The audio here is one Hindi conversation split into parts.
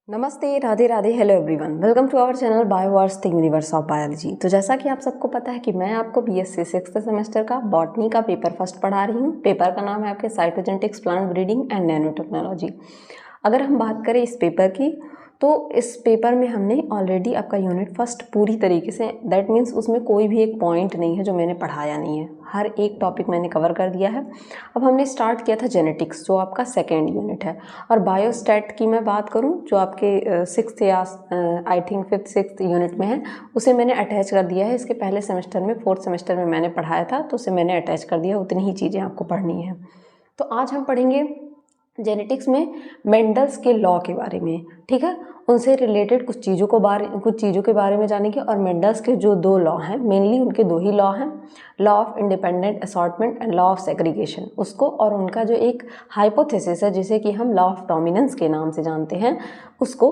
नमस्ते, Radhe Radhe, hello everyone, welcome to our channel Bioverse the universe of biology. तो जैसा कि आप सबको पता है कि मैं आपको बीएससी 6th सेमेस्टर का बॉटनी का पेपर फर्स्ट पढ़ा रही हूँ। पेपर का नाम है आपके cytogenetics, plant breeding and nano technology. अगर हम बात करें इस पेपर की, तो इस पेपर में हमने ऑलरेडी आपका यूनिट फर्स्ट पूरी तरीके से, दैट मीन्स उसमें कोई भी एक पॉइंट नहीं है जो मैंने पढ़ाया नहीं है, हर एक टॉपिक मैंने कवर कर दिया है। अब हमने स्टार्ट किया था जेनेटिक्स, जो आपका सेकेंड यूनिट है, और बायोस्टैट की मैं बात करूं जो आपके 6th या I think 5th 6th unit में है, उसे मैंने अटैच कर दिया है। इसके पहले सेमेस्टर में 4th सेमेस्टर में मैंने पढ़ाया था, तो उसे मैंने अटैच कर दिया, उतनी ही चीज़ें आपको पढ़नी है। तो आज हम पढ़ेंगे जेनेटिक्स में मेंडल्स के लॉ के बारे में, ठीक है, उनसे रिलेटेड कुछ चीज़ों के बारे में जानेंगे। और मेंडल्स के जो दो लॉ हैं, मेनली उनके दो ही लॉ हैं, law of independent assortment and law of segregation, उसको, और उनका जो एक हाइपोथेसिस है जिसे कि हम लॉ ऑफ डोमिनेंस के नाम से जानते हैं, उसको,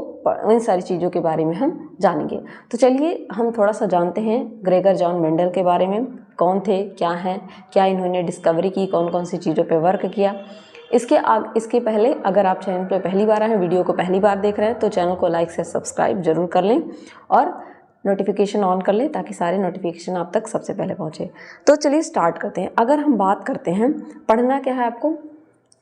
इन सारी चीज़ों के बारे में हम जानेंगे। तो चलिए हम थोड़ा सा जानते हैं ग्रेगर जॉन मेंडल के बारे में, कौन थे, क्या हैं, क्या इन्होंने डिस्कवरी की, कौन कौन सी चीज़ों पर वर्क किया। इसके पहले अगर आप चैनल पर पहली बार आए हैं, वीडियो को पहली बार देख रहे हैं, तो चैनल को लाइक से सब्सक्राइब जरूर कर लें और नोटिफिकेशन ऑन कर लें, ताकि सारे नोटिफिकेशन आप तक सबसे पहले पहुंचे। तो चलिए स्टार्ट करते हैं। अगर हम बात करते हैं, पढ़ना क्या है आपको,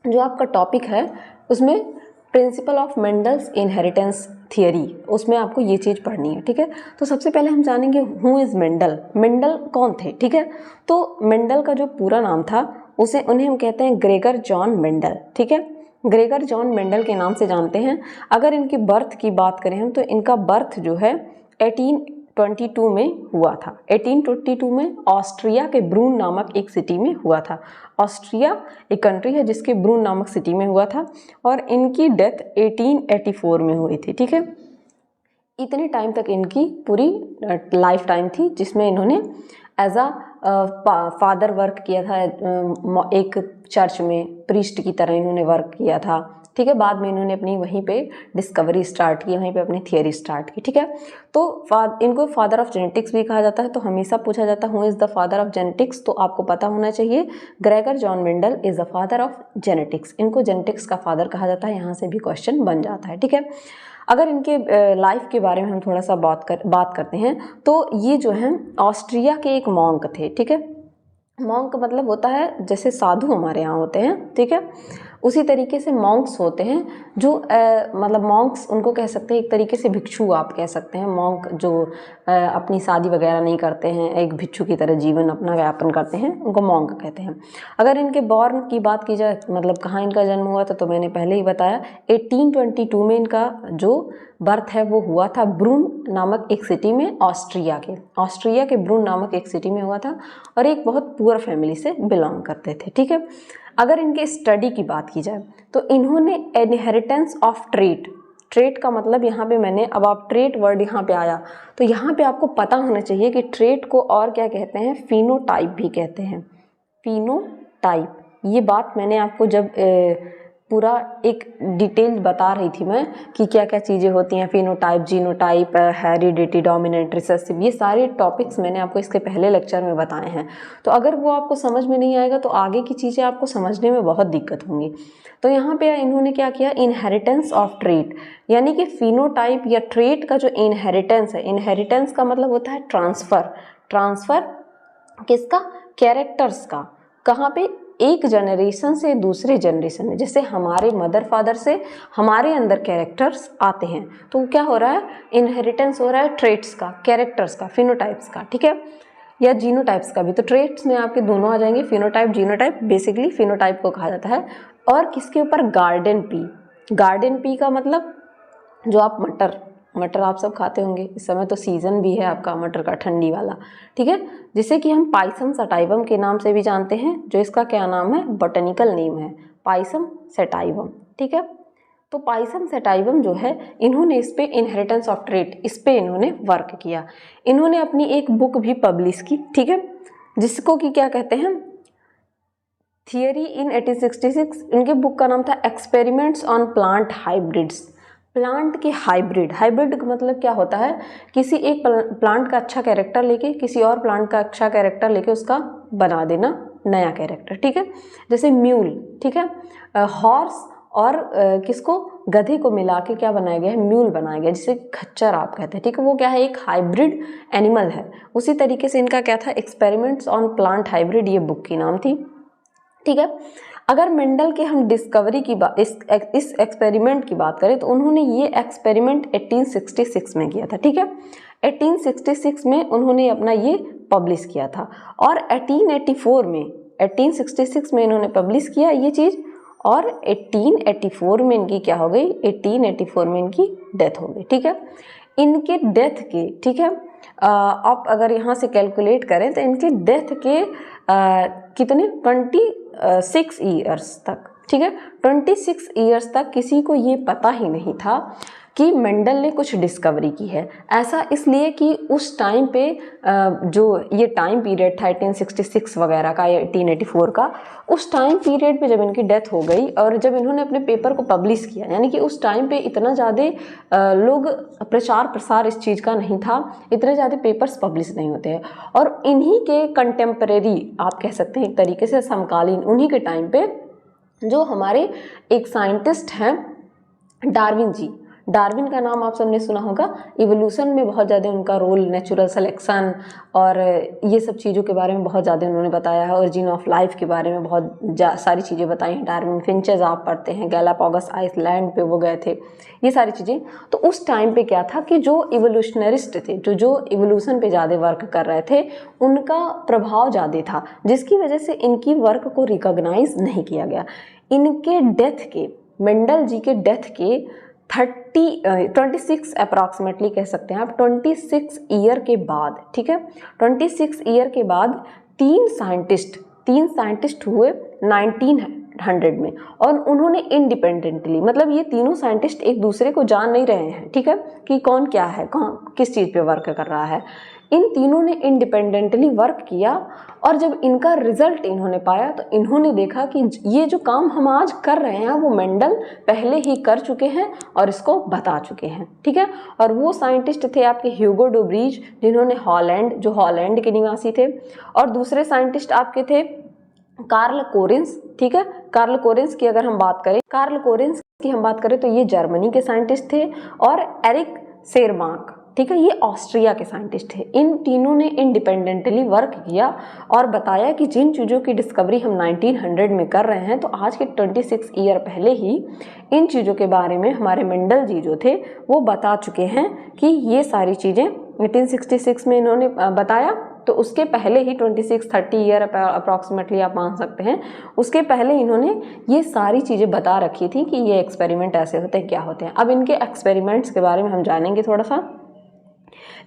जो आपका टॉपिक है उसमें principle of Mendel's inheritance theory, उसमें आपको ये चीज़ पढ़नी है, ठीक है। तो सबसे पहले हम जानेंगे हु इज़ मेंडल, मेंडल कौन थे, ठीक है। तो मेंडल का जो पूरा नाम था उन्हें हम कहते हैं ग्रेगर जॉन मेंडल, ठीक है। ग्रेगर जॉन मेंडल के नाम से जानते हैं। अगर इनकी बर्थ की बात करें हम, तो इनका बर्थ जो है 1822 में हुआ था। 1822 में ऑस्ट्रिया के ब्रून नामक एक सिटी में हुआ था। ऑस्ट्रिया एक कंट्री है जिसके ब्रून नामक सिटी में हुआ था, और इनकी डेथ 1884 में हुई थी, ठीक है। इतने टाइम तक इनकी पूरी लाइफ टाइम थी, जिसमें इन्होंने एज अ फादर वर्क किया था, एक चर्च में प्रीस्ट की तरह इन्होंने वर्क किया था, ठीक है। बाद में इन्होंने अपनी वहीं पे डिस्कवरी स्टार्ट की, वहीं पे अपनी थियरी स्टार्ट की, ठीक है। तो इनको फादर ऑफ जेनेटिक्स भी कहा जाता है। तो हमेशा पूछा जाता है who is the father of genetics, तो आपको पता होना चाहिए Gregor John Mendel is the father of genetics. इनको जेनेटिक्स का फादर कहा जाता है, यहाँ से भी क्वेश्चन बन जाता है, ठीक है। अगर इनके लाइफ के बारे में हम थोड़ा सा बात करते हैं, तो ये जो हैं ऑस्ट्रिया के एक मॉन्क थे, ठीक है। मॉन्क मतलब होता है जैसे साधु हमारे यहाँ होते हैं, ठीक है, उसी तरीके से मॉन्क्स होते हैं, जो मतलब मॉन्क्स उनको कह सकते हैं, एक तरीके से भिक्षु आप कह सकते हैं। मॉन्क जो अपनी शादी वगैरह नहीं करते हैं, एक भिक्षु की तरह जीवन अपना व्यापन करते हैं, उनको मॉन्क कहते हैं। अगर इनके बॉर्न की बात की जाए, मतलब कहाँ इनका जन्म हुआ था, तो मैंने पहले ही बताया 1822 में इनका जो बर्थ है वो हुआ था ब्रून नामक एक सिटी में, ऑस्ट्रिया के ब्रून नामक एक सिटी में हुआ था, और एक बहुत पुअर फैमिली से बिलोंग करते थे, ठीक है। अगर इनके स्टडी की बात की जाए, तो इन्होंने इनहेरिटेंस ऑफ ट्रेट का मतलब यहाँ पे मैंने, अब आप ट्रेट वर्ड यहाँ पे आया, तो यहाँ पे आपको पता होना चाहिए कि ट्रेट को और क्या कहते हैं, फिनोटाइप भी कहते हैं। फिनोटाइप, ये बात मैंने आपको जब पूरा एक डिटेल बता रही थी मैं कि क्या क्या चीज़ें होती हैं, phenotype, genotype, heredity, dominant, recessive, ये सारे टॉपिक्स मैंने आपको इसके पहले लेक्चर में बताए हैं। तो अगर वो आपको समझ में नहीं आएगा, तो आगे की चीज़ें आपको समझने में बहुत दिक्कत होंगी। तो यहाँ पे इन्होंने क्या किया, इनहेरिटेंस ऑफ ट्रेट, यानी कि फिनोटाइप या ट्रेट का जो इनहेरिटेंस है, इनहेरिटेंस का मतलब होता है ट्रांसफ़र किसका, कैरेक्टर्स का, कहाँ पे, एक जनरेशन से दूसरे जनरेशन में। जैसे हमारे मदर फादर से हमारे अंदर कैरेक्टर्स आते हैं, तो क्या हो रहा है, इनहेरिटेंस हो रहा है ट्रेट्स का, कैरेक्टर्स का, फिनोटाइप्स का, ठीक है, या जीनोटाइप्स का भी। तो ट्रेट्स में आपके दोनों आ जाएंगे, फिनोटाइप, जीनोटाइप। बेसिकली फिनोटाइप को कहा जाता है। और किसके ऊपर, गार्डन पी का मतलब, जो आप मटर आप सब खाते होंगे, इस समय तो सीज़न भी है आपका मटर का, ठंडी वाला, ठीक है, जिसे कि हम पाइसम सटाइवम के नाम से भी जानते हैं, जो इसका क्या नाम है, बॉटनिकल नेम है, पाइसम सटाइवम, ठीक है। तो पाइसम सटाइवम जो है, इन्होंने इस पे इनहेरिटेंस ऑफ ट्रेट, इस पे इन्होंने वर्क किया। इन्होंने अपनी एक बुक भी पब्लिश की, ठीक है, जिसको कि क्या कहते हैं, थियरी इन 1866। इनके बुक का नाम था experiments on plant hybrids, plant के हाइब्रिड का मतलब क्या होता है, किसी एक प्लांट का अच्छा कैरेक्टर लेके किसी और प्लांट का अच्छा कैरेक्टर लेके उसका बना देना नया कैरेक्टर, ठीक है। जैसे म्यूल, ठीक है, हॉर्स और किसको, गधे को मिला के क्या बनाया गया है, म्यूल बनाया गया, जिसे खच्चर आप कहते हैं, ठीक है। वो क्या है, एक हाइब्रिड एनिमल है। उसी तरीके से इनका क्या था, एक्सपेरिमेंट्स ऑन प्लांट हाइब्रिड, ये बुक की नाम थी, ठीक है। अगर मेंडल के हम डिस्कवरी की बात, इस एक्सपेरिमेंट की बात करें तो उन्होंने ये एक्सपेरिमेंट 1866 में किया था, ठीक है। 1866 में उन्होंने अपना ये पब्लिश किया था और 1866 में इन्होंने पब्लिश किया ये चीज़, और 1884 में इनकी क्या हो गई, 1884 में इनकी डेथ हो गई, ठीक है। इनके डेथ के, ठीक है, आप अगर यहाँ से कैलकुलेट करें तो इनके डेथ के कितने 26 ईयर्स तक, ठीक है, 26 ईयर्स तक किसी को ये पता ही नहीं था कि मेंडल ने कुछ डिस्कवरी की है। ऐसा इसलिए कि उस टाइम पे जो ये टाइम पीरियड था 1866 वगैरह का या 1884 का, उस टाइम पीरियड पे जब इनकी डेथ हो गई और जब इन्होंने अपने पेपर को पब्लिश किया, यानी कि उस टाइम पे इतना ज़्यादा लोग प्रचार प्रसार इस चीज़ का नहीं था, इतने ज़्यादा पेपर्स पब्लिश नहीं होते हैं। और इन्हीं के कंटेम्परेरी आप कह सकते हैं एक तरीके से समकालीन, उन्हीं के टाइम पे जो हमारे एक साइंटिस्ट हैं डार्विन जी, डार्विन का नाम आप सबने सुना होगा। इवोल्यूशन में बहुत ज़्यादा उनका रोल, नेचुरल सिलेक्शन और ये सब चीज़ों के बारे में बहुत ज़्यादा उन्होंने बताया है, ओरिजिन ऑफ लाइफ के बारे में बहुत सारी चीज़ें बताई हैं। डार्विन फिंचेस आप पढ़ते हैं, गैलापागोस आइसलैंड पे वो गए थे, ये सारी चीज़ें। तो उस टाइम पे क्या था कि जो इवोल्यूशनरिस्ट थे, जो इवोल्यूशन पे ज़्यादा वर्क कर रहे थे, उनका प्रभाव ज़्यादा था, जिसकी वजह से इनकी वर्क को रिकॉग्नाइज नहीं किया गया। इनके डेथ के, मेंडल जी के डेथ के 26 अप्रॉक्सीमेटली कह सकते हैं आप, 26 ईयर के बाद, ठीक है, 26 ईयर के बाद तीन साइंटिस्ट हुए 1900 में, और उन्होंने इंडिपेंडेंटली, मतलब ये तीनों साइंटिस्ट एक दूसरे को जान नहीं रहे हैं, ठीक है, कि कौन क्या है, कौन किस चीज़ पे वर्क कर रहा है। इन तीनों ने इंडिपेंडेंटली वर्क किया और जब इनका रिजल्ट इन्होंने पाया तो इन्होंने देखा कि ये जो काम हम आज कर रहे हैं वो मेंडल पहले ही कर चुके हैं और इसको बता चुके हैं, ठीक है। और वो साइंटिस्ट थे आपके ह्यूगो डू ब्रीज, जिन्होंने जो हॉलैंड के निवासी थे, और दूसरे साइंटिस्ट आपके थे कार्ल कोरेंस, ठीक है। कार्ल कोरेंस की अगर हम बात करें तो ये जर्मनी के साइंटिस्ट थे, और एरिक सेरमार्क, ठीक है, ये ऑस्ट्रिया के साइंटिस्ट थे। इन तीनों ने इंडिपेंडेंटली वर्क किया और बताया कि जिन चीज़ों की डिस्कवरी हम 1900 में कर रहे हैं, तो आज के 26 ईयर पहले ही इन चीज़ों के बारे में हमारे मेंडल जी जो थे वो बता चुके हैं कि ये सारी चीज़ें 1866 में इन्होंने बताया। तो उसके पहले ही 26-30 ईयर अप्रॉक्सीमेटली आप मान सकते हैं, उसके पहले इन्होंने ये सारी चीज़ें बता रखी थी कि ये एक्सपेरिमेंट ऐसे होते हैं, क्या होते हैं। अब इनके एक्सपेरिमेंट्स के बारे में हम जानेंगे थोड़ा सा।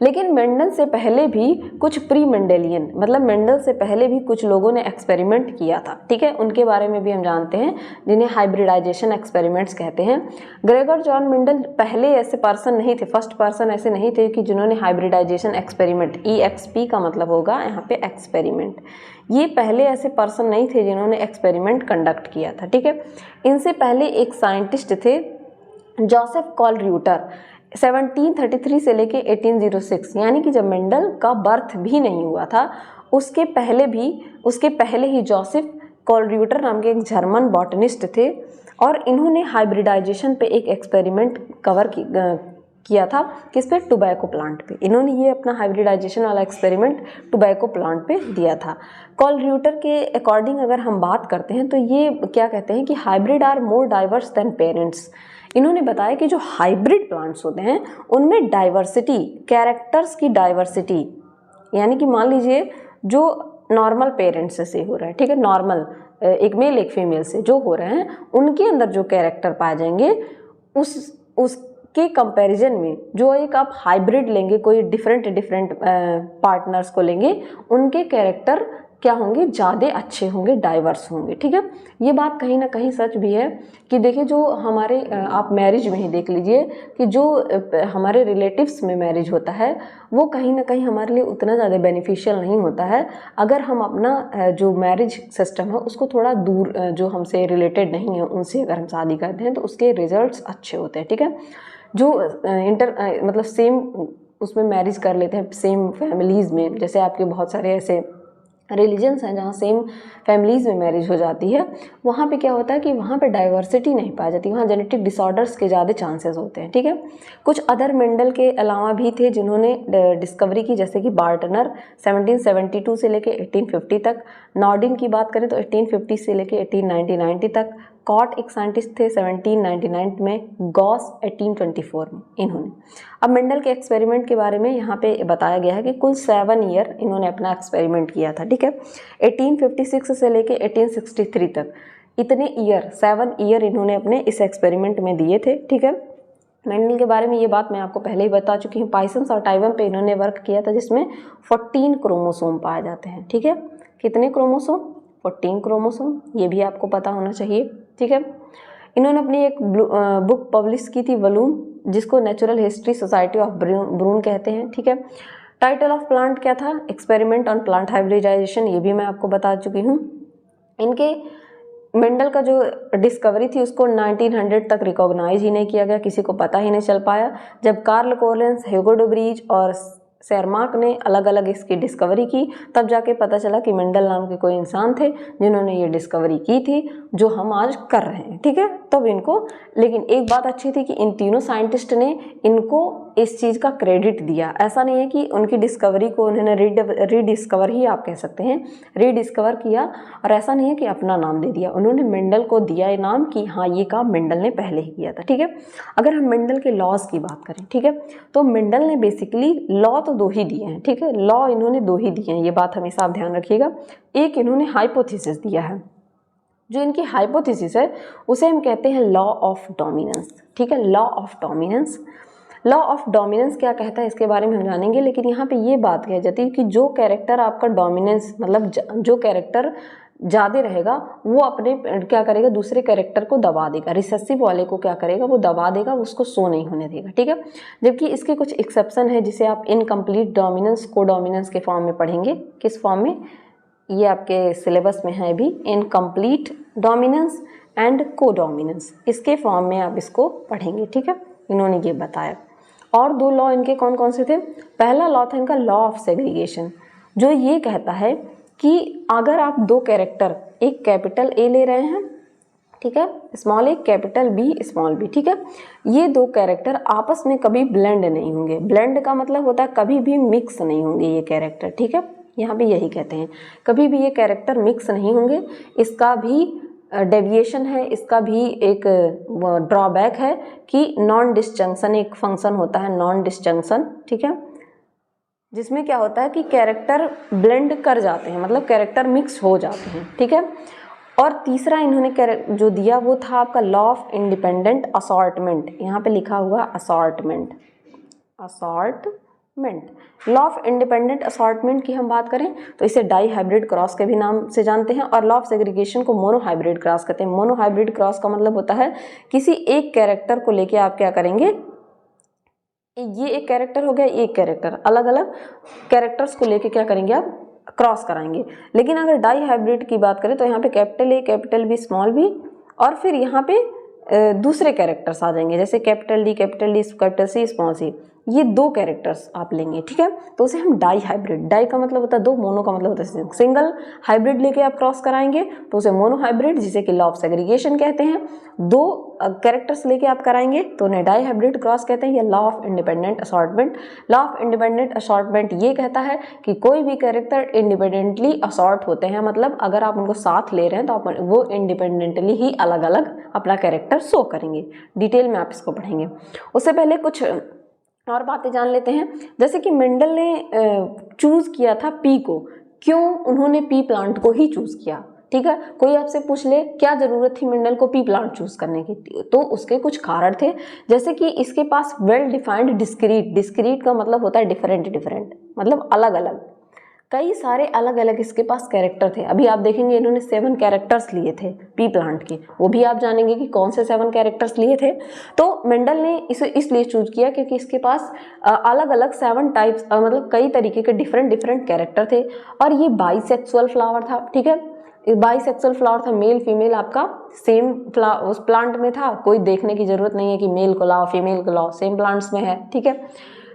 लेकिन मेंडल से पहले भी कुछ प्री मेंडेलियन, मतलब मेंडल से पहले भी कुछ लोगों ने एक्सपेरिमेंट किया था, ठीक है, उनके बारे में भी हम जानते हैं, जिन्हें हाइब्रिडाइजेशन एक्सपेरिमेंट्स कहते हैं। ग्रेगर जॉन मेंडल पहले ऐसे पर्सन नहीं थे, फर्स्ट पर्सन ऐसे नहीं थे कि जिन्होंने हाइब्रिडाइजेशन एक्सपेरिमेंट, EXP का मतलब होगा यहाँ पे एक्सपेरिमेंट, ये पहले ऐसे पर्सन नहीं थे जिन्होंने एक्सपेरिमेंट कंडक्ट किया था, ठीक है। इनसे पहले एक साइंटिस्ट थे जोसेफ कॉलर्यूटर, 1733 से लेके 1806, यानी कि जब मेंडल का बर्थ भी नहीं हुआ था उसके पहले ही जोसेफ कॉलर्यूटर नाम के एक जर्मन बॉटनिस्ट थे, और इन्होंने हाइब्रिडाइजेशन पे एक एक्सपेरिमेंट किया था, किस पे, टोबैको प्लांट पे। इन्होंने ये अपना हाइब्रिडाइजेशन वाला एक्सपेरिमेंट टोबैको प्लांट पे दिया था। कॉलर्यूटर के अकॉर्डिंग अगर हम बात करते हैं तो ये क्या कहते हैं कि hybrid are more diverse than parents. इन्होंने बताया कि जो हाइब्रिड प्लांट्स होते हैं उनमें डाइवर्सिटी, कैरेक्टर्स की डाइवर्सिटी, यानी कि मान लीजिए जो नॉर्मल पेरेंट्स से हो रहा है, ठीक है, नॉर्मल एक मेल एक फीमेल से जो हो रहे हैं, उनके अंदर जो कैरेक्टर पाए जाएंगे उसके कंपैरिजन में जो एक आप हाइब्रिड लेंगे, कोई डिफरेंट पार्टनर्स को लेंगे, उनके कैरेक्टर क्या होंगे, ज़्यादा अच्छे होंगे, डाइवर्स होंगे, ठीक है। ये बात कहीं ना कहीं सच भी है कि देखिए जो हमारे आप मैरिज में ही देख लीजिए कि जो हमारे रिलेटिव्स में मैरिज होता है वो कहीं ना कहीं हमारे लिए उतना ज़्यादा बेनिफिशियल नहीं होता है अगर हम अपना जो मैरिज सिस्टम है उसको थोड़ा दूर, जो हमसे रिलेटेड नहीं है उनसे अगर हम शादी करते हैं तो उसके रिजल्ट्स अच्छे होते हैं, ठीक है। जो मतलब सेम उसमें मैरिज कर लेते हैं सेम फैमिलीज़ में, जैसे आपके बहुत सारे ऐसे रिलीजन्स हैं जहाँ सेम फैमिलीज़ में मैरिज हो जाती है, वहाँ पे क्या होता है कि वहाँ पे डाइवर्सिटी नहीं पाई जाती, वहाँ जेनेटिक डिसऑर्डर्स के ज़्यादा चांसेस होते हैं। ठीक है, कुछ अदर मेंडल के अलावा भी थे जिन्होंने डिस्कवरी की, जैसे कि बार्टनर 1772 से लेके 1850 तक, नॉर्डिन की बात करें तो 1850 से लेके 1890 तक, कॉट एक साइंटिस्ट थे 1799 में, गॉस 1824 में इन्होंने। अब मेंडल के एक्सपेरिमेंट के बारे में यहाँ पे बताया गया है कि कुल 7 ईयर इन्होंने अपना एक्सपेरिमेंट किया था। ठीक है, 1856 से लेके 1863 तक इतने ईयर 7 ईयर इन्होंने अपने इस एक्सपेरिमेंट में दिए थे। ठीक है, मेंडल के बारे में ये बात मैं आपको पहले ही बता चुकी हूँ। पाइसन्स और टाइवम पे इन्होंने वर्क किया था जिसमें 14 क्रोमोसोम पाए जाते हैं। ठीक है, कितने क्रोमोसोम? 14 क्रोमोसोम, ये भी आपको पता होना चाहिए। ठीक है, इन्होंने अपनी एक बुक पब्लिश की थी वॉल्यूम, जिसको नेचुरल हिस्ट्री सोसाइटी ऑफ ब्रून कहते हैं। ठीक है, टाइटल ऑफ प्लांट क्या था? एक्सपेरिमेंट ऑन प्लांट हाइब्रिडाइजेशन, ये भी मैं आपको बता चुकी हूँ। इनके मेंडल का जो डिस्कवरी थी उसको 1900 तक रिकॉग्नाइज ही नहीं किया गया, किसी को पता ही नहीं चल पाया। जब कार्ल कोरलेंस, ह्यूगो डे व्रीज और सेरमार्क ने अलग अलग इसकी डिस्कवरी की, तब जाके पता चला कि मेंडल नाम के कोई इंसान थे जिन्होंने ये डिस्कवरी की थी जो हम आज कर रहे हैं। ठीक है, तब इनको, लेकिन एक बात अच्छी थी कि इन तीनों साइंटिस्ट ने इनको इस चीज़ का क्रेडिट दिया। ऐसा नहीं है कि उनकी डिस्कवरी को उन्होंने रीडिस्कवर ही आप कह सकते हैं, रीडिस्कवर किया, और ऐसा नहीं है कि अपना नाम दे दिया, उन्होंने मेंडल को दिया ये नाम कि हाँ ये काम मेंडल ने पहले ही किया था। ठीक है, अगर हम मेंडल के लॉज की बात करें, ठीक है, तो मेंडल ने बेसिकली लॉ तो 2 ही दिए हैं। ठीक है, लॉ इन्होंने 2 ही दिए हैं, ये बात हमेशा आप ध्यान रखिएगा। एक इन्होंने हाइपोथेसिस दिया है, जो इनकी हाइपोथेसिस है उसे हम कहते हैं लॉ ऑफ डोमिनेंस। ठीक है, law of dominance. Law of dominance क्या कहता है इसके बारे में हम जानेंगे, लेकिन यहाँ पे ये बात कही जाती है कि जो कैरेक्टर आपका डोमिनेंस, मतलब जो कैरेक्टर ज़्यादा रहेगा वो अपने क्या करेगा, दूसरे कैरेक्टर को दबा देगा, रिसेसिव वाले को क्या करेगा, वो दबा देगा, उसको शो नहीं होने देगा। ठीक है, जबकि इसके कुछ एक्सेप्शन है जिसे आप इनकम्प्लीट डोमिनेंस, को डोमिनेंस के फॉर्म में पढ़ेंगे। किस फॉर्म में? ये आपके सिलेबस में है भी, इनकम्प्लीट डोमिनेंस एंड को डोमिनेंस, इसके फॉर्म में आप इसको पढ़ेंगे। ठीक है, इन्होंने ये बताया। और 2 लॉ इनके कौन कौन से थे? पहला लॉ था इनका लॉ ऑफ सेग्रीगेशन, जो ये कहता है कि अगर आप 2 कैरेक्टर, एक कैपिटल ए ले रहे हैं, ठीक है, स्मॉल ए, कैपिटल बी, स्मॉल बी, ठीक है, ये 2 कैरेक्टर आपस में कभी ब्लेंड नहीं होंगे। ब्लेंड का मतलब होता है कभी भी मिक्स नहीं होंगे ये कैरेक्टर। ठीक है, यहाँ पे यही कहते हैं, कभी भी ये कैरेक्टर मिक्स नहीं होंगे। इसका भी डेविएशन है, इसका भी एक ड्रॉबैक है कि नॉन डिसजंक्शन एक फंक्शन होता है, नॉन डिसजंक्शन। ठीक है, जिसमें क्या होता है कि कैरेक्टर ब्लेंड कर जाते हैं, मतलब कैरेक्टर मिक्स हो जाते हैं। ठीक है, और तीसरा इन्होंने जो दिया वो था आपका लॉ ऑफ इंडिपेंडेंट असॉर्टमेंट। यहाँ पे लिखा हुआ assortment, law of independent assortment की हम बात करें तो इसे डाई हाइब्रिड क्रॉस के भी नाम से जानते हैं, और लॉ ऑफ सेग्रीगेशन को मोनो हाइब्रिड क्रॉस कहते हैं। मोनो हाइब्रिड क्रॉस का मतलब होता है किसी एक कैरेक्टर को लेके आप क्या करेंगे, ये एक कैरेक्टर हो गया, एक कैरेक्टर, अलग अलग कैरेक्टर्स को लेके क्या करेंगे आप, क्रॉस कराएंगे। लेकिन अगर डाई हाइब्रिड की बात करें तो यहाँ पे capital A, capital B, small b, और फिर यहाँ पे दूसरे कैरेक्टर्स आ जाएंगे, जैसे capital D, capital C, small c, ये 2 कैरेक्टर्स आप लेंगे। ठीक है, तो उसे हम डाई हाइब्रिड, डाई का मतलब होता है 2, मोनो का मतलब होता है सिंगल, हाइब्रिड लेके आप क्रॉस कराएंगे तो उसे मोनो हाइब्रिड, जिसे कि लॉ ऑफ सेग्रीगेशन कहते हैं। 2 कैरेक्टर्स लेके आप कराएंगे तो उन्हें डाई हाइब्रिड क्रॉस कहते हैं, या law of independent assortment. Law of independent assortment ये कहता है कि कोई भी कैरेक्टर इंडिपेंडेंटली असॉर्ट होते हैं, मतलब अगर आप उनको साथ ले रहे हैं तो आप वो इंडिपेंडेंटली ही अलग अलग अपना कैरेक्टर शो करेंगे। डिटेल में आप इसको पढ़ेंगे। उससे पहले कुछ और बातें जान लेते हैं, जैसे कि मेंडल ने चूज किया था पी को, क्यों उन्होंने पी प्लांट को ही चूज किया। ठीक है, कोई आपसे पूछ ले क्या जरूरत थी मेंडल को पी प्लांट चूज करने की, तो उसके कुछ कारण थे, जैसे कि इसके पास वेल डिफाइंड डिस्क्रीट, डिस्क्रीट का मतलब होता है डिफरेंट, मतलब अलग अलग, कई सारे अलग अलग इसके पास कैरेक्टर थे। अभी आप देखेंगे इन्होंने 7 कैरेक्टर्स लिए थे पी प्लांट के, वो भी आप जानेंगे कि कौन से 7 कैरेक्टर्स लिए थे। तो मेंडल ने इसे इसलिए चूज किया क्योंकि इसके पास अलग अलग 7 टाइप्स, मतलब कई तरीके के डिफरेंट कैरेक्टर थे, और ये बाइसेक्सुअल फ्लावर था। ठीक है, बाइसेक्सुअल फ्लावर था, मेल फीमेल आपका सेम उस प्लांट में था, कोई देखने की जरूरत नहीं है कि मेल को लाओ फीमेल को लाओ, सेम प्लांट्स में है। ठीक है,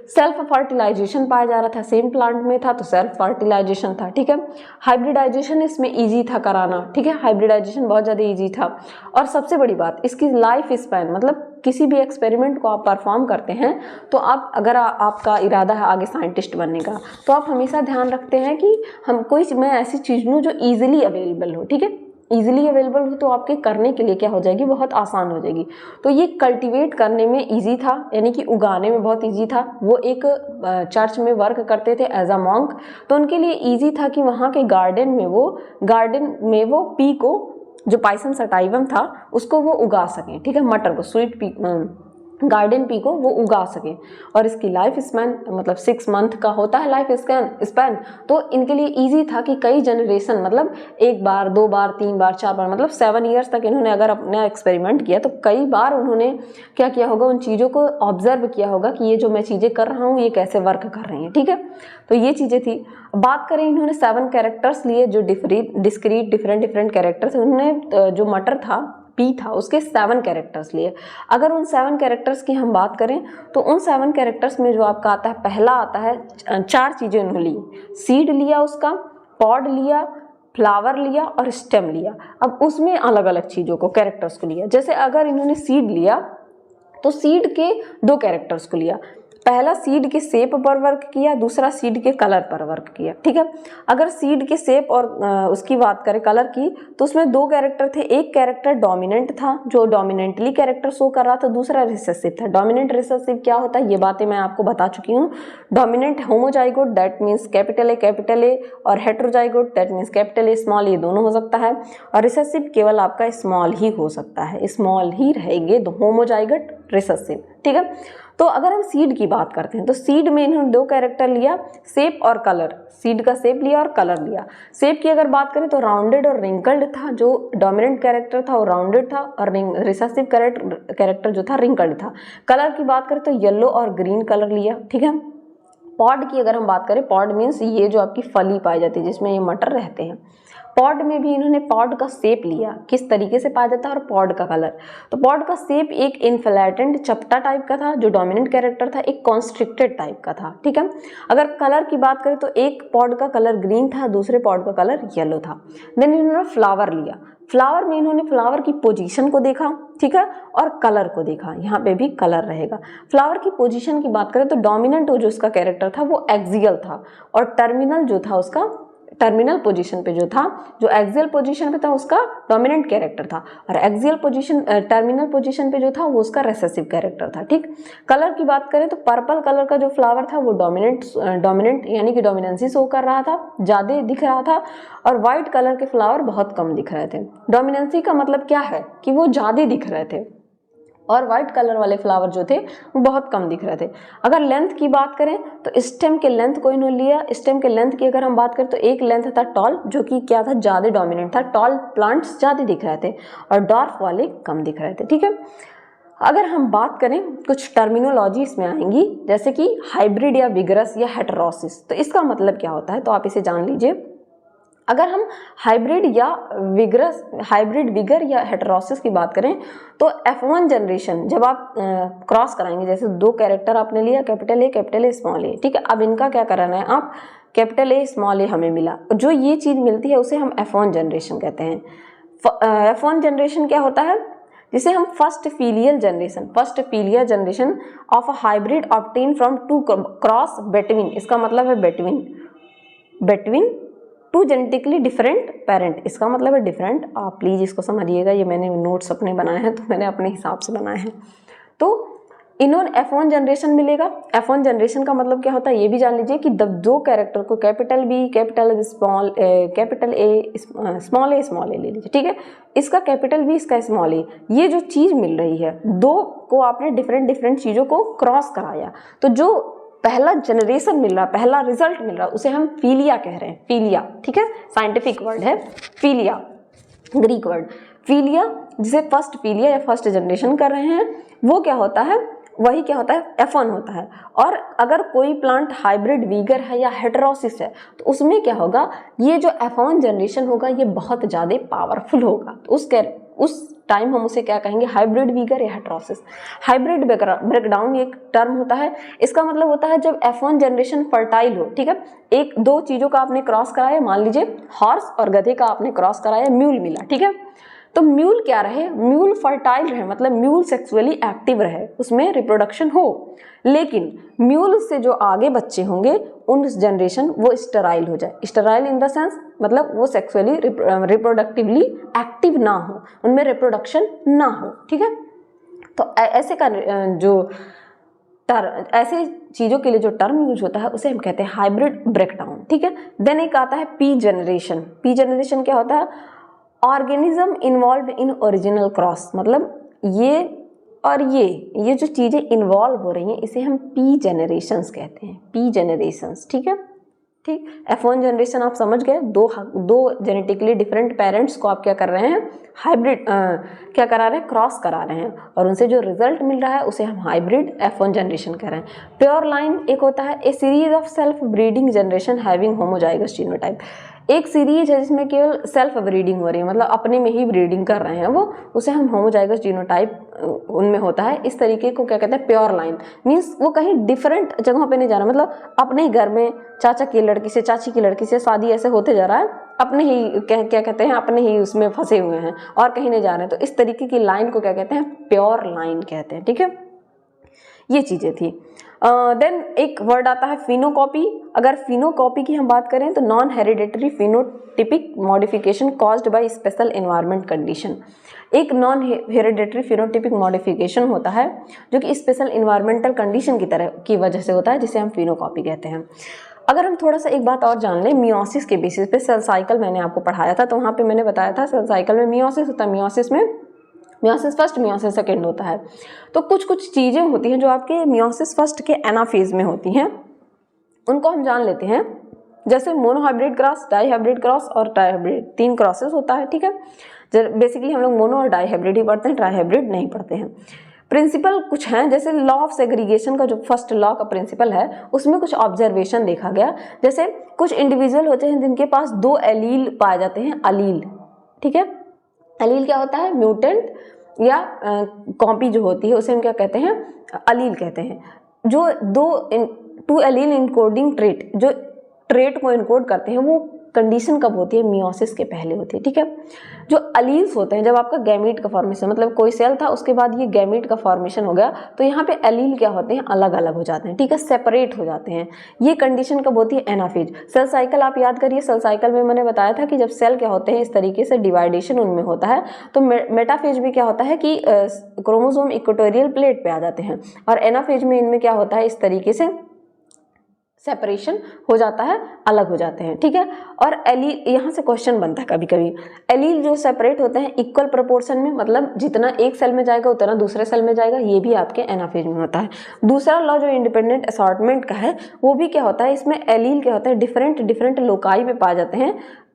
सेल्फ फर्टिलाइजेशन पाया जा रहा था, सेम प्लांट में था तो सेल्फ फर्टिलाइजेशन था, ठीक है। हाइब्रिडाइजेशन इसमें इजी था कराना, ठीक है, हाइब्रिडाइजेशन बहुत ज़्यादा इजी था। और सबसे बड़ी बात, इसकी लाइफ स्पैन, मतलब किसी भी एक्सपेरिमेंट को आप परफॉर्म करते हैं तो आप अगर आपका इरादा है आगे साइंटिस्ट बनने का, तो आप हमेशा ध्यान रखते हैं कि हम कोई मैं ऐसी चीज़ लूँ जो ईजिली अवेलेबल हो, ठीक है। ईजिली अवेलेबल हो तो आपके करने के लिए क्या हो जाएगी, बहुत आसान हो जाएगी। तो ये कल्टीवेट करने में इजी था, यानी कि उगाने में बहुत इजी था। वो एक चर्च में वर्क करते थे एज अ मॉन्क, तो उनके लिए इजी था कि वहाँ के गार्डन में वो पी को, जो पाइसन सटाइवम था, उसको वो उगा सकें, ठीक है, मटर को, स्वीट पी, गार्डन पी को वो उगा सकें। और इसकी लाइफ स्पैन मतलब 6 मंथ का होता है लाइफ स्पैन। तो इनके लिए इजी था कि कई जनरेशन, मतलब 1 बार 2 बार 3 बार 4 बार, मतलब 7 ईयर्स तक इन्होंने अगर अपना एक्सपेरिमेंट किया तो कई बार उन्होंने क्या किया होगा, उन चीज़ों को ऑब्जर्व किया होगा कि ये जो मैं चीज़ें कर रहा हूँ ये कैसे वर्क कर रही हैं, ठीक है। तो ये चीज़ें थी। बात करें, इन्होंने 7 कैरेक्टर्स लिए जो डिस्क्रीट डिफरेंट कैरेक्टर्स। उन्होंने जो मटर था, पी था, उसके 7 कैरेक्टर्स लिए। अगर उन 7 कैरेक्टर्स की हम बात करें तो उन 7 कैरेक्टर्स में जो आपका आता है, पहला आता है 4 चीज़ें उन्होंने ली। सीड लिया उसका, पॉड लिया, फ्लावर लिया और स्टेम लिया। अब उसमें अलग अलग चीज़ों को, कैरेक्टर्स को लिया। जैसे अगर इन्होंने सीड लिया तो सीड के 2 कैरेक्टर्स को लिया। पहला सीड के शेप पर वर्क किया, दूसरा सीड के कलर पर वर्क किया, ठीक है। अगर सीड के शेप और उसकी बात करें कलर की, तो उसमें 2 कैरेक्टर थे। एक कैरेक्टर डोमिनेंट था, जो डोमिनेंटली कैरेक्टर शो कर रहा था, दूसरा रिसेसिव था। डोमिनेंट रिसेसिव क्या होता है, ये बातें मैं आपको बता चुकी हूँ। Dominant homozygote, that means capital A, और heterozygote, that means capital A small, ये दोनों हो सकता है। और रिसेसिव केवल आपका स्मॉल ही हो सकता है, स्मॉल ही रहेंगे, होमोजाइगोट रिसेसिव, ठीक है। तो अगर हम सीड की बात करते हैं तो सीड में इन्होंने 2 कैरेक्टर लिया, शेप और कलर। सीड का शेप लिया और कलर लिया। शेप की अगर बात करें तो राउंडेड और रिंकल्ड था। जो डोमिनेंट कैरेक्टर था वो राउंडेड था और रिसेसिव कैरेक्टर जो था रिंकल्ड था। कलर की बात करें तो येलो और ग्रीन कलर लिया, ठीक है। पॉड की अगर हम बात करें, पॉड मीन्स ये जो आपकी फली पाई जाती है जिसमें ये मटर रहते हैं। पॉड में भी इन्होंने पॉड का शेप लिया, किस तरीके से पाया जाता है, और पॉड का कलर। तो पॉड का शेप एक इनफ्लैटेंड चपटा टाइप का था जो डोमिनेंट कैरेक्टर था, एक कॉन्स्ट्रिक्टेड टाइप का था, ठीक है। अगर कलर की बात करें तो एक पॉड का कलर ग्रीन था, दूसरे पॉड का कलर येलो था। देन इन्होंने फ्लावर लिया। फ्लावर में इन्होंने फ्लावर की पोजीशन को देखा, ठीक है, और कलर को देखा। यहाँ पे भी कलर रहेगा। फ्लावर की पोजीशन की बात करें तो डोमिनेंट जो उसका कैरेक्टर था वो एक्सियल था, और टर्मिनल जो था उसका, टर्मिनल पोजीशन पे जो था, जो एक्सियल पोजीशन पे था उसका डोमिनेंट कैरेक्टर था, और एक्सियल पोजीशन टर्मिनल पोजीशन पे जो था वो उसका रेसेसिव कैरेक्टर था, ठीक। कलर की बात करें तो पर्पल कलर का जो फ्लावर था वो डोमिनेंट यानी कि डोमिनेंसी शो कर रहा था, ज़्यादा दिख रहा था, और वाइट कलर के फ्लावर बहुत कम दिख रहे थे। डोमिनेंसी का मतलब क्या है कि वो ज़्यादा दिख रहे थे, और वाइट कलर वाले फ्लावर जो थे वो बहुत कम दिख रहे थे। अगर लेंथ की बात करें तो स्टेम के लेंथ को इन्होंने लिया। स्टेम के लेंथ की अगर हम बात करें तो एक लेंथ था टॉल, जो कि क्या था, ज़्यादा डोमिनेंट था। टॉल प्लांट्स ज़्यादा दिख रहे थे और डॉर्फ वाले कम दिख रहे थे, ठीक है। अगर हम बात करें, कुछ टर्मिनोलॉजी इसमें आएंगी, जैसे कि हाइब्रिड या विगरस या हेटेरोसिस। तो इसका मतलब क्या होता है, तो आप इसे जान लीजिए। अगर हम हाइब्रिड विगर या हेटेरोसिस की बात करें तो F1 जनरेशन जब आप क्रॉस कराएंगे, जैसे 2 कैरेक्टर आपने लिया, कैपिटल ए स्मॉल ए, ठीक है। अब इनका क्या कराना है आप, कैपिटल ए स्मॉल ए हमें मिला, जो ये चीज़ मिलती है उसे हम F1 जनरेशन कहते हैं। F1 जनरेशन क्या होता है, जिसे हम first filial generation of a hybrid obtain from 2 cross between, इसका मतलब है बिटवीन 2 जेनेटिकली डिफरेंट पेरेंट, इसका मतलब है डिफरेंट। आप प्लीज़ इसको समझिएगा, ये मैंने नोट्स अपने बनाए हैं तो मैंने अपने हिसाब से बनाए हैं। तो इन्होंने F1 जनरेशन मिलेगा। F1 जनरेशन का मतलब क्या होता है ये भी जान लीजिए कि 2 कैरेक्टर को कैपिटल B स्मॉल ए ले लीजिए, ठीक है। इसका कैपिटल B, इसका स्मॉल ए, ये जो चीज़ मिल रही है, 2 को आपने डिफरेंट चीज़ों को क्रॉस कराया, तो जो पहला जनरेशन मिल रहा, पहला रिजल्ट मिल रहा, उसे हम फीलिया कह रहे हैं। फीलिया, ठीक है, साइंटिफिक वर्ड है फीलिया, ग्रीक वर्ड फीलिया, जिसे फर्स्ट फीलिया या फर्स्ट जनरेशन कर रहे हैं, वो क्या होता है, वही क्या होता है, F1 होता है। और अगर कोई प्लांट हाइब्रिड विगर है या हेटेरोसिस है तो उसमें क्या होगा, ये जो F1 जनरेशन होगा ये बहुत ज़्यादा पावरफुल होगा। तो उस टाइम हम उसे क्या कहेंगे, हाइब्रिड वीगर या हेटेरोसिस। हाइब्रिड ब्रेकडाउन एक टर्म होता है, इसका मतलब होता है जब F1 जनरेशन फर्टाइल हो, ठीक है, एक दो चीजों का आपने क्रॉस कराया, मान लीजिए हॉर्स और गधे का आपने क्रॉस कराया, म्यूल मिला, ठीक है, तो म्यूल क्या रहे, म्यूल फर्टाइल रहे, मतलब म्यूल सेक्सुअली एक्टिव रहे, उसमें रिप्रोडक्शन हो, लेकिन म्यूल से जो आगे बच्चे होंगे उन जनरेशन वो स्टेराइल हो जाए। स्टेराइल इन द सेंस मतलब वो सेक्सुअली रिप्रोडक्टिवली एक्टिव ना हो, उनमें रिप्रोडक्शन ना हो, ठीक है। तो ऐसे का जो ऐसे चीज़ों के लिए जो टर्म यूज होता है उसे हम कहते हैं हाइब्रिड ब्रेकडाउन, ठीक है। देन एक आता है पी जनरेशन। पी जनरेशन क्या होता है, organism involve in original cross, मतलब ये और ये जो चीज़ें इन्वॉल्व हो रही हैं इसे हम पी जनरेशंस कहते हैं, पी जनरेशंस, ठीक है, ठीक। F1 जनरेशन आप समझ गए, दो जेनेटिकली डिफरेंट पेरेंट्स को आप क्या कर रहे हैं, हाइब्रिड क्या करा रहे हैं, क्रॉस करा रहे हैं, और उनसे जो रिजल्ट मिल रहा है उसे हम हाइब्रिड F1 जनरेशन कह रहे हैं। प्योर लाइन एक होता है a series of self breeding generation having homozygous genotype. एक सीरीज है जिसमें केवल सेल्फ ब्रीडिंग हो रही है, मतलब अपने में ही ब्रीडिंग कर रहे हैं वो, उसे हम होमोजाइगस जीनोटाइप उनमें होता है। इस तरीके को क्या कहते हैं, प्योर लाइन। मीन्स वो कहीं डिफरेंट जगहों पे नहीं जा रहा, मतलब अपने ही घर में चाचा की लड़की से, चाची की लड़की से शादी ऐसे होते जा रहा है, अपने ही क्या कहते हैं, अपने ही उसमें फंसे हुए हैं और कहीं नहीं जा रहे हैं। तो इस तरीके की लाइन को क्या कहते हैं, प्योर लाइन कहते हैं, ठीक है। ये चीज़ें थी। देन एक वर्ड आता है फिनोकॉपी। अगर फिनोकॉपी की हम बात करें तो non hereditary phenotypic modification caused by special environment condition. एक नॉन हेरिडेटरी फिनोटिपिक मॉडिफिकेशन होता है जो कि स्पेशल एनवायरमेंटल कंडीशन की वजह से होता है, जिसे हम फिनोकॉपी कहते हैं। अगर हम थोड़ा सा एक बात और जान लें, मियोसिस के बेसिस पे सेल साइकिल मैंने आपको पढ़ाया था, तो वहाँ पे मैंने बताया था सेल साइकिल में मियोसिस होता है, मियोसिस में मियोसिस फर्स्ट मियोसिस सेकेंड होता है। तो कुछ चीज़ें होती हैं जो आपके मियोसिस फर्स्ट के एनाफेज में होती हैं, उनको हम जान लेते हैं। जैसे मोनोहाइब्रिड क्रॉस, डाईहाइब्रिड क्रॉस और ट्राईहाइब्रिड, 3 क्रॉसेस होता है, ठीक है। बेसिकली हम लोग मोनो और डाईहाइब्रिड ही पढ़ते हैं, ट्राईहाइब्रिड नहीं पढ़ते हैं। प्रिंसिपल कुछ हैं, जैसे लॉ ऑफ सेग्रीगेशन का जो फर्स्ट लॉ का प्रिंसिपल है उसमें कुछ ऑब्जर्वेशन देखा गया। जैसे कुछ इंडिविजुअल होते हैं जिनके पास 2 एलील पाए जाते हैं, अलील, ठीक है। अलील क्या होता है, म्यूटेंट या कॉपी जो होती है उसे हम क्या कहते हैं, अलील कहते हैं। जो 2 एलील इनकोडिंग ट्रेट, जो ट्रेट को इनकोड करते हैं, वो कंडीशन कब होती है, मियोसिस के पहले होती है, ठीक है। जो अलील्स होते हैं, जब आपका गैमीट का फॉर्मेशन, मतलब कोई सेल था उसके बाद ये गैमीट का फॉर्मेशन हो गया, तो यहाँ पे एलील क्या होते हैं, अलग अलग हो जाते हैं, ठीक है, सेपरेट हो जाते हैं। ये कंडीशन कब होती है, एनाफेज। सेल साइकिल आप याद करिए, सेल साइकिल में मैंने बताया था कि जब सेल क्या होते हैं इस तरीके से डिवाइडेशन उनमें होता है, तो मेटाफेज में क्या होता है कि क्रोमोसोम इक्वेटोरियल प्लेट पे आ जाते हैं, और एनाफेज में इनमें क्या होता है, इस तरीके से सेपरेशन हो जाता है, अलग हो जाते हैं, ठीक है। और एलील, यहाँ से क्वेश्चन बनता है कभी कभी, एलील जो सेपरेट होते हैं इक्वल प्रोपोर्शन में, मतलब जितना एक सेल में जाएगा उतना दूसरे सेल में जाएगा, ये भी आपके एनाफेज में होता है। दूसरा लॉ जो इंडिपेंडेंट असॉर्टमेंट का है, वो भी क्या होता है, इसमें एलील क्या होता है, डिफरेंट लोकाई पे पाए जाते हैं,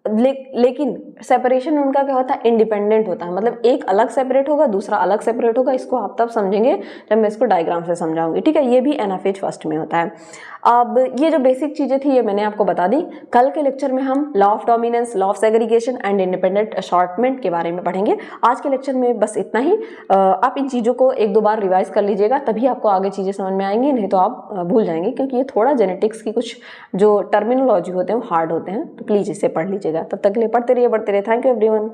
लेकिन सेपरेशन उनका क्या होता है, इंडिपेंडेंट होता है, मतलब एक अलग सेपरेट होगा, दूसरा अलग सेपरेट होगा। इसको आप तब समझेंगे जब मैं इसको डायग्राम से समझाऊंगी, ठीक है। ये भी एनाफेज फर्स्ट में होता है। अब ये जो बेसिक चीज़ें थी ये मैंने आपको बता दी। कल के लेक्चर में हम law of dominance, law of segregation and independent assortment के बारे में पढ़ेंगे। आज के लेक्चर में बस इतना ही। आप इन चीज़ों को 1-2 बार रिवाइज कर लीजिएगा, तभी आपको आगे चीज़ें समझ में आएंगी, नहीं तो आप भूल जाएंगे, क्योंकि ये थोड़ा जेनेटिक्स की कुछ जो टर्मिनोलॉजी होते हैं वो हार्ड होते हैं, तो प्लीज़ इसे पढ़ लीजिएगा। तब तक के लिए पढ़ते रहिए, बढ़ते रहिए। Thank you everyone.